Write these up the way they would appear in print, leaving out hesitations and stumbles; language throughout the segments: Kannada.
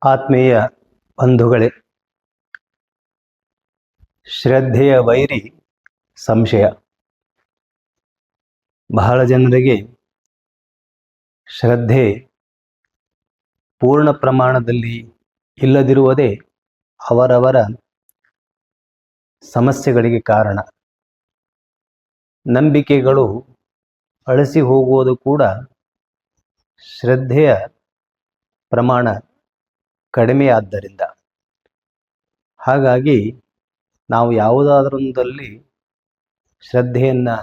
ಆತ್ಮೀಯ ಬಂಧುಗಳೇ, ಶ್ರದ್ಧೆಯ ವೈರಿ ಸಂಶಯ. ಬಹಳ ಜನರಿಗೆ ಶ್ರದ್ಧೆ ಪೂರ್ಣ ಪ್ರಮಾಣದಲ್ಲಿ ಇಲ್ಲದಿರುವುದೇ ಅವರವರ ಸಮಸ್ಯೆಗಳಿಗೆ ಕಾರಣ. ನಂಬಿಕೆಗಳು ಅಳಿಸಿ ಹೋಗುವುದು ಕೂಡ ಶ್ರದ್ಧೆಯ ಪ್ರಮಾಣ ಕಡಿಮೆಯಾದ್ದರಿಂದ. ಹಾಗಾಗಿ ನಾವು ಯಾವುದಾದರೊಂದಲ್ಲಿ ಶ್ರದ್ಧೆಯನ್ನು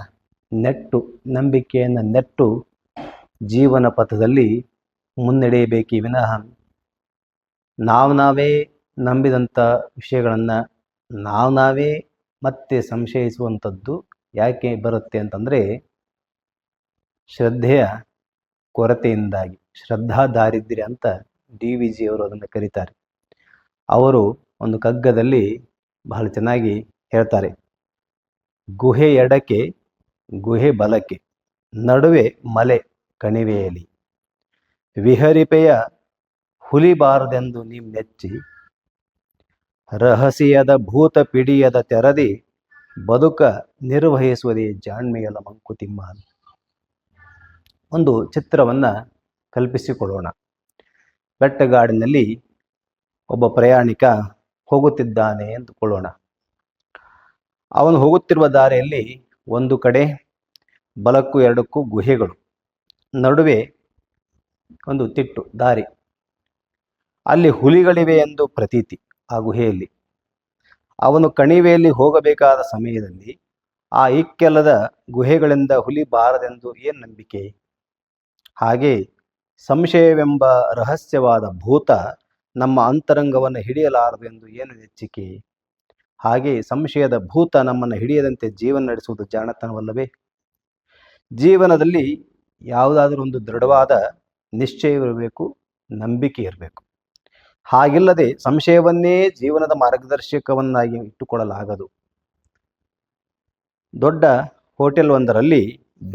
ನೆಟ್ಟು, ನಂಬಿಕೆಯನ್ನು ನೆಟ್ಟು ಜೀವನ ಪಥದಲ್ಲಿ ಮುನ್ನಡೆಯಬೇಕೇ ವಿನಃ ನಾವೇ ನಂಬಿದಂಥ ವಿಷಯಗಳನ್ನು ನಾವೇ ಮತ್ತೆ ಸಂಶಯಿಸುವಂಥದ್ದು ಯಾಕೆ ಬರುತ್ತೆ ಅಂತಂದರೆ, ಶ್ರದ್ಧೆಯ ಕೊರತೆಯಿಂದಾಗಿ. ಶ್ರದ್ಧಾ ದಾರಿದ್ರ್ಯ ಅಂತ DVG ಅವರು ಅದನ್ನು ಕರೀತಾರೆ. ಅವರು ಒಂದು ಕಗ್ಗದಲ್ಲಿ ಬಹಳ ಚೆನ್ನಾಗಿ ಹೇಳ್ತಾರೆ, ಗುಹೆ ಎಡಕ್ಕೆ ಗುಹೆ ಬಲಕ್ಕೆ ನಡುವೆ ಮಲೆ ಕಣಿವೆಯಲ್ಲಿ ವಿಹರಿಪೆಯ ಹುಲಿಬಾರದೆಂದು ನೀ ಮೆಚ್ಚಿ ರಹಸ್ಯದ ಭೂತ ಪಿಡಿಯದ ತೆರದಿ ಬದುಕ ನಿರ್ವಹಿಸುವುದೇ ಜಾಣ್ಮೆಯಲ್ಲ ಮಂಕುತಿಮ್ಮ. ಒಂದು ಚಿತ್ರವನ್ನು ಕಲ್ಪಿಸಿಕೊಳ್ಳೋಣ. ಬೆಟ್ಟಗಾಡಿನಲ್ಲಿ ಒಬ್ಬ ಪ್ರಯಾಣಿಕ ಹೋಗುತ್ತಿದ್ದಾನೆ ಎಂದುಕೊಳ್ಳೋಣ. ಅವನು ಹೋಗುತ್ತಿರುವ ದಾರಿಯಲ್ಲಿ ಒಂದು ಕಡೆ ಬಲಕ್ಕೂ ಎಡಕ್ಕೂ ಗುಹೆಗಳು, ನಡುವೆ ಒಂದು ತಿಟ್ಟು ದಾರಿ. ಅಲ್ಲಿ ಹುಲಿಗಳಿವೆ ಎಂದು ಪ್ರತೀತಿ. ಆ ಗುಹೆಯಲ್ಲಿ ಅವನು ಕಣಿವೆಯಲ್ಲಿ ಹೋಗಬೇಕಾದ ಸಮಯದಲ್ಲಿ ಆ ಇಕ್ಕೆಲದ ಗುಹೆಗಳಿಂದ ಹುಲಿ ಬಾರದೆಂದು ಏನು ನಂಬಿಕೆ? ಹಾಗೆ ಸಂಶಯವೆಂಬ ರಹಸ್ಯವಾದ ಭೂತ ನಮ್ಮ ಅಂತರಂಗವನ್ನು ಹಿಡಿಯಲಾರದು ಎಂದು ಏನು ಎಚ್ಚರಿಕೆ? ಹಾಗೆ ಸಂಶಯದ ಭೂತ ನಮ್ಮನ್ನು ಹಿಡಿಯದಂತೆ ಜೀವನ ನಡೆಸುವುದು ಜಾಣತನವಲ್ಲವೇ? ಜೀವನದಲ್ಲಿ ಯಾವುದಾದ್ರೂ ಒಂದು ದೃಢವಾದ ನಿಶ್ಚಯವಿರಬೇಕು, ನಂಬಿಕೆ ಇರಬೇಕು. ಹಾಗಿಲ್ಲದೆ ಸಂಶಯವನ್ನೇ ಜೀವನದ ಮಾರ್ಗದರ್ಶಕವನ್ನಾಗಿ ಇಟ್ಟುಕೊಳ್ಳಲಾಗದು. ದೊಡ್ಡ ಹೋಟೆಲ್ ಒಂದರಲ್ಲಿ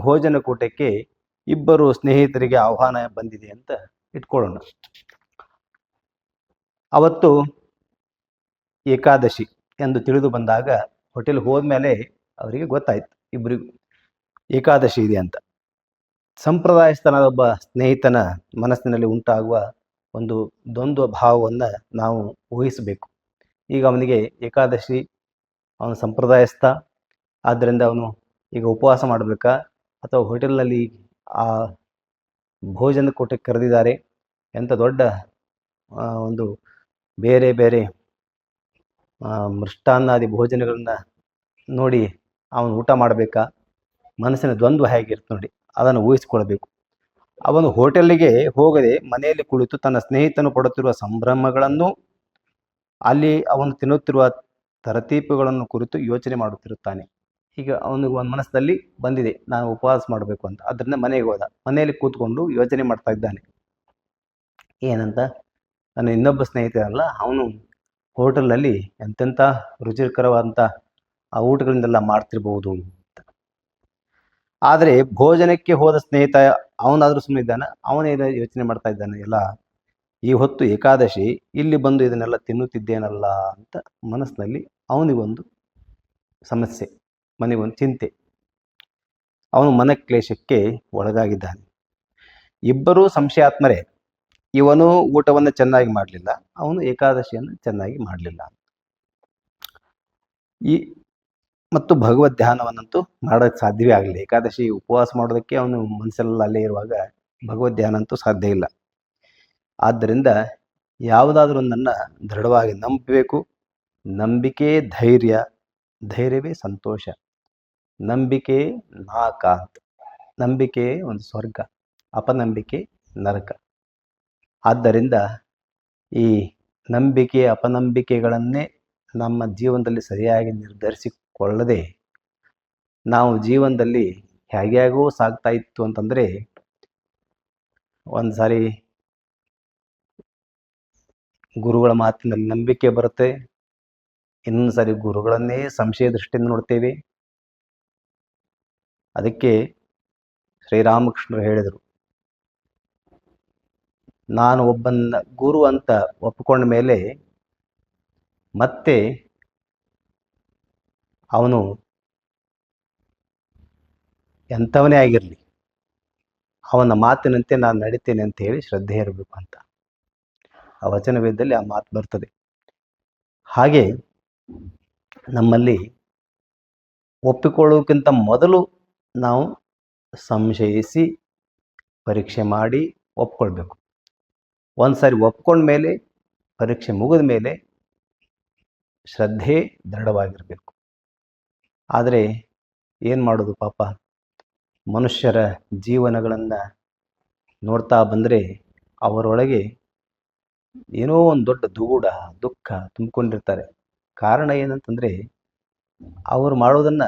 ಭೋಜನ ಕೂಟಕ್ಕೆ ಇಬ್ಬರು ಸ್ನೇಹಿತರಿಗೆ ಆಹ್ವಾನ ಬಂದಿದೆ ಅಂತ ಇಟ್ಕೊಳ್ಳೋಣ. ಅವತ್ತು ಏಕಾದಶಿ ಎಂದು ತಿಳಿದು ಬಂದಾಗ ಹೋಟೆಲ್ ಹೋದ್ಮೇಲೆ ಅವರಿಗೆ ಗೊತ್ತಾಯ್ತು ಇಬ್ಬರಿಗೂ ಏಕಾದಶಿ ಇದೆ ಅಂತ. ಸಂಪ್ರದಾಯಸ್ಥನಾದ ಒಬ್ಬ ಸ್ನೇಹಿತನ ಮನಸ್ಸಿನಲ್ಲಿ ಉಂಟಾಗುವ ಒಂದು ದ್ವಂದ್ವ ಭಾವವನ್ನು ನಾವು ಊಹಿಸಬೇಕು. ಈಗ ಅವನಿಗೆ ಏಕಾದಶಿ, ಅವನು ಸಂಪ್ರದಾಯಸ್ಥ, ಆದ್ದರಿಂದ ಅವನು ಈಗ ಉಪವಾಸ ಮಾಡಬೇಕಾ ಅಥವಾ ಹೋಟೆಲ್ನಲ್ಲಿ ಆ ಭೋಜನ ಕೂಟಕ್ಕೆ ಕರೆದಿದ್ದಾರೆ, ಎಂಥ ದೊಡ್ಡ ಒಂದು ಬೇರೆ ಬೇರೆ ಮೃಷ್ಟಾನ್ನಾದಿ ಭೋಜನಗಳನ್ನು ನೋಡಿ ಅವನು ಊಟ ಮಾಡಬೇಕಾ? ಮನಸ್ಸಿನ ದ್ವಂದ್ವ ಹೇಗಿರುತ್ತೆ ನೋಡಿ, ಅದನ್ನು ಊಹಿಸಿಕೊಳ್ಬೇಕು. ಅವನು ಹೋಟೆಲ್ಲಿಗೆ ಹೋಗದೆ ಮನೆಯಲ್ಲಿ ಕುಳಿತು ತನ್ನ ಸ್ನೇಹಿತನು ಪಡುತ್ತಿರುವ ಸಂಭ್ರಮಗಳನ್ನು, ಅಲ್ಲಿ ಅವನು ತಿನ್ನುತ್ತಿರುವ ತರತೀಪುಗಳನ್ನು ಕುರಿತು ಯೋಚನೆ ಮಾಡುತ್ತಿರುತ್ತಾನೆ. ಈಗ ಅವನಿಗೆ ಒಂದು ಮನಸ್ಸಿನಲ್ಲಿ ಬಂದಿದೆ, ನಾನು ಉಪವಾಸ ಮಾಡಬೇಕು ಅಂತ. ಅದರಿಂದ ಮನೆಗೆ ಹೋದ. ಮನೆಯಲ್ಲಿ ಕೂತ್ಕೊಂಡು ಯೋಚನೆ ಮಾಡ್ತಾ ಇದ್ದಾನೆ. ಏನಂತ? ನನ್ನ ಇನ್ನೊಬ್ಬ ಸ್ನೇಹಿತರಲ್ಲ, ಅವನು ಹೋಟೆಲ್ನಲ್ಲಿ ಎಂತೆಂಥ ರುಚಿಕರವಾದಂಥ ಆ ಊಟಗಳಿಂದೆಲ್ಲ ಮಾಡ್ತಿರ್ಬೋದು ಅಂತ. ಆದರೆ ಭೋಜನಕ್ಕೆ ಹೋದ ಸ್ನೇಹಿತ ಅವನಾದರೂ ಸುಮ್ಮನೆ ಇದ್ದಾನ? ಅವನೇ ಯೋಚನೆ ಮಾಡ್ತಾ ಇದ್ದಾನೆ, ಎಲ್ಲ ಈ ಹೊತ್ತು ಏಕಾದಶಿ, ಇಲ್ಲಿ ಬಂದು ಇದನ್ನೆಲ್ಲ ತಿನ್ನುತ್ತಿದ್ದೇನಲ್ಲ ಅಂತ ಮನಸ್ಸಿನಲ್ಲಿ ಅವನಿಗೊಂದು ಸಮಸ್ಯೆ, ಮನೆಗೊಂದು ಚಿಂತೆ. ಅವನು ಮನಕ್ಲೇಶಕ್ಕೆ ಒಳಗಾಗಿದ್ದಾನೆ. ಇಬ್ಬರೂ ಸಂಶಯಾತ್ಮರೇ. ಇವನು ಊಟವನ್ನು ಚೆನ್ನಾಗಿ ಮಾಡಲಿಲ್ಲ, ಅವನು ಏಕಾದಶಿಯನ್ನು ಚೆನ್ನಾಗಿ ಮಾಡಲಿಲ್ಲ. ಮತ್ತು ಭಗವದ್ ಧ್ಯಾನವನ್ನಂತೂ ಮಾಡೋಕ್ಕೆ ಸಾಧ್ಯವೇ ಆಗಲಿಲ್ಲ. ಏಕಾದಶಿ ಉಪವಾಸ ಮಾಡೋದಕ್ಕೆ ಅವನು ಮನಸ್ಸೆಲ್ಲ ಅಲ್ಲೇ ಇರುವಾಗ ಭಗವದ್ ಧ್ಯಾನ ಅಂತೂ ಸಾಧ್ಯ ಇಲ್ಲ. ಆದ್ದರಿಂದ ಯಾವುದಾದ್ರೂ ಒಂದನ್ನು ದೃಢವಾಗಿ ನಂಬಬೇಕು. ನಂಬಿಕೆ ಧೈರ್ಯ, ಧೈರ್ಯವೇ ಸಂತೋಷ. ನಂಬಿಕೆ ನಾಕ ಅಂತ. ನಂಬಿಕೆ ಒಂದು ಸ್ವರ್ಗ, ಅಪನಂಬಿಕೆ ನರಕ. ಆದ್ದರಿಂದ ಈ ನಂಬಿಕೆ ಅಪನಂಬಿಕೆಗಳನ್ನೇ ನಮ್ಮ ಜೀವನದಲ್ಲಿ ಸರಿಯಾಗಿ ನಿರ್ಧರಿಸಿಕೊಳ್ಳದೆ ನಾವು ಜೀವನದಲ್ಲಿ ಹೇಗ್ಯಾಗೋ ಸಾಗ್ತಾ ಇತ್ತು ಅಂತಂದರೆ, ಒಂದು ಸಾರಿ ಗುರುಗಳ ಮಾತಿನಲ್ಲಿ ನಂಬಿಕೆ ಬರುತ್ತೆ, ಇನ್ನೊಂದು ಸಾರಿ ಗುರುಗಳನ್ನೇ ಸಂಶಯ ದೃಷ್ಟಿಯಿಂದ ನೋಡ್ತೇವೆ. ಅದಕ್ಕೆ ಶ್ರೀರಾಮಕೃಷ್ಣರು ಹೇಳಿದರು, ನಾನು ಒಬ್ಬನ ಗುರು ಅಂತ ಒಪ್ಪಿಕೊಂಡ ಮೇಲೆ ಮತ್ತೆ ಅವನು ಎಂಥವನೇ ಆಗಿರಲಿ ಅವನ ಮಾತಿನಂತೆ ನಾನು ನಡಿತೇನೆ ಅಂತ ಹೇಳಿ ಶ್ರದ್ಧೆ ಇರಬೇಕು ಅಂತ ಆ ವಚನವೇದದಲ್ಲಿ ಆ ಮಾತು ಬರ್ತದೆ. ಹಾಗೆ ನಮ್ಮಲ್ಲಿ ಒಪ್ಪಿಕೊಳ್ಳೋಕ್ಕಿಂತ ಮೊದಲು ನಾವು ಸಂಶಯಿಸಿ ಪರೀಕ್ಷೆ ಮಾಡಿ ಒಪ್ಕೊಳ್ಬೇಕು. ಒಂದು ಸಾರಿ ಒಪ್ಕೊಂಡ ಮೇಲೆ ಪರೀಕ್ಷೆ ಮುಗಿದ ಮೇಲೆ ಶ್ರದ್ಧೆ ದೃಢವಾಗಿರಬೇಕು. ಆದರೆ ಏನು ಮಾಡೋದು ಪಾಪ, ಮನುಷ್ಯರ ಜೀವನಗಳನ್ನು ನೋಡ್ತಾ ಬಂದರೆ ಅವರೊಳಗೆ ಏನೋ ಒಂದು ದೊಡ್ಡ ದುಗುಡ ದುಃಖ ತುಂಬಿಕೊಂಡಿರ್ತಾರೆ. ಕಾರಣ ಏನಂತಂದರೆ ಅವರು ಮಾಡೋದನ್ನು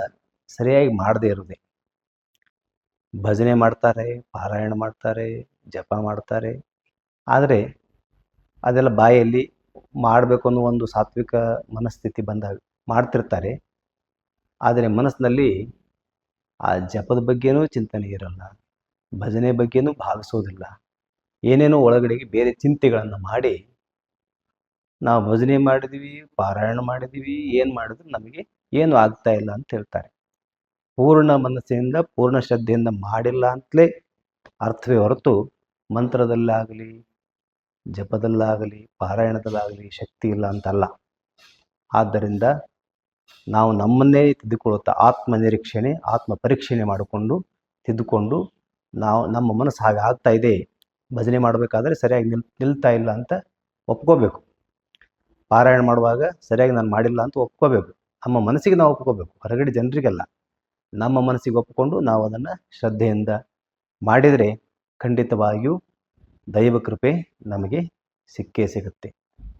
ಸರಿಯಾಗಿ ಮಾಡದೇ ಇರೋದೆ. ಭಜನೆ ಮಾಡ್ತಾರೆ, ಪಾರಾಯಣ ಮಾಡ್ತಾರೆ, ಜಪ ಮಾಡ್ತಾರೆ, ಆದರೆ ಅದೆಲ್ಲ ಬಾಯಲ್ಲಿ ಮಾಡಬೇಕು ಅನ್ನೋ ಒಂದು ಸಾತ್ವಿಕ ಮನಸ್ಥಿತಿ ಬಂದಾಗ ಮಾಡ್ತಿರ್ತಾರೆ. ಆದರೆ ಮನಸ್ಸಿನಲ್ಲಿ ಆ ಜಪದ ಬಗ್ಗೆನೂ ಚಿಂತನೆ ಇರಲ್ಲ, ಭಜನೆ ಬಗ್ಗೆನೂ ಭಾವಿಸೋದಿಲ್ಲ. ಏನೇನೋ ಒಳಗಡೆಗೆ ಬೇರೆ ಚಿಂತೆಗಳನ್ನು ಮಾಡಿ ನಾವು ಭಜನೆ ಮಾಡಿದ್ವಿ, ಪಾರಾಯಣ ಮಾಡಿದ್ವಿ, ಏನು ಮಾಡಿದ್ರು ನಮಗೆ ಏನು ಆಗ್ತಾ ಇಲ್ಲ ಅಂತ ಹೇಳ್ತಾರೆ. ಪೂರ್ಣ ಮನಸ್ಸಿನಿಂದ ಪೂರ್ಣ ಶ್ರದ್ಧೆಯಿಂದ ಮಾಡಿಲ್ಲ ಅಂತಲೇ ಅರ್ಥವೇ ಹೊರತು ಮಂತ್ರದಲ್ಲಾಗಲಿ ಜಪದಲ್ಲಾಗಲಿ ಪಾರಾಯಣದಲ್ಲಾಗಲಿ ಶಕ್ತಿ ಇಲ್ಲ ಅಂತಲ್ಲ. ಆದ್ದರಿಂದ ನಾವು ನಮ್ಮನ್ನೇ ತಿದ್ದುಕೊಳ್ಳುತ್ತಾ ಆತ್ಮನಿರೀಕ್ಷಣೆ ಆತ್ಮ ಪರೀಕ್ಷಣೆ ಮಾಡಿಕೊಂಡು ತಿದ್ದುಕೊಂಡು ನಾವು ನಮ್ಮ ಮನಸ್ಸು ಹಾಗೆ ಆಗ್ತಾ ಇದೆ, ಭಜನೆ ಮಾಡಬೇಕಾದ್ರೆ ಸರಿಯಾಗಿ ನಿಲ್ತಾ ಇಲ್ಲ ಅಂತ ಒಪ್ಕೋಬೇಕು. ಪಾರಾಯಣ ಮಾಡುವಾಗ ಸರಿಯಾಗಿ ನಾನು ಮಾಡಿಲ್ಲ ಅಂತ ಒಪ್ಕೋಬೇಕು. ನಮ್ಮ ಮನಸ್ಸಿಗೆ ನಾವು ಒಪ್ಕೋಬೇಕು, ಹೊರಗಡೆ ಜನರಿಗೆಲ್ಲ. ನಮ್ಮ ಮನಸ್ಸಿಗೆ ಒಪ್ಪಿಕೊಂಡು ನಾವು ಅದನ್ನು ಶ್ರದ್ಧೆಯಿಂದ ಮಾಡಿದರೆ ಖಂಡಿತವಾಗಿಯೂ ದೈವ ಕೃಪೆ ನಮಗೆ ಸಿಕ್ಕೇ ಸಿಗುತ್ತೆ.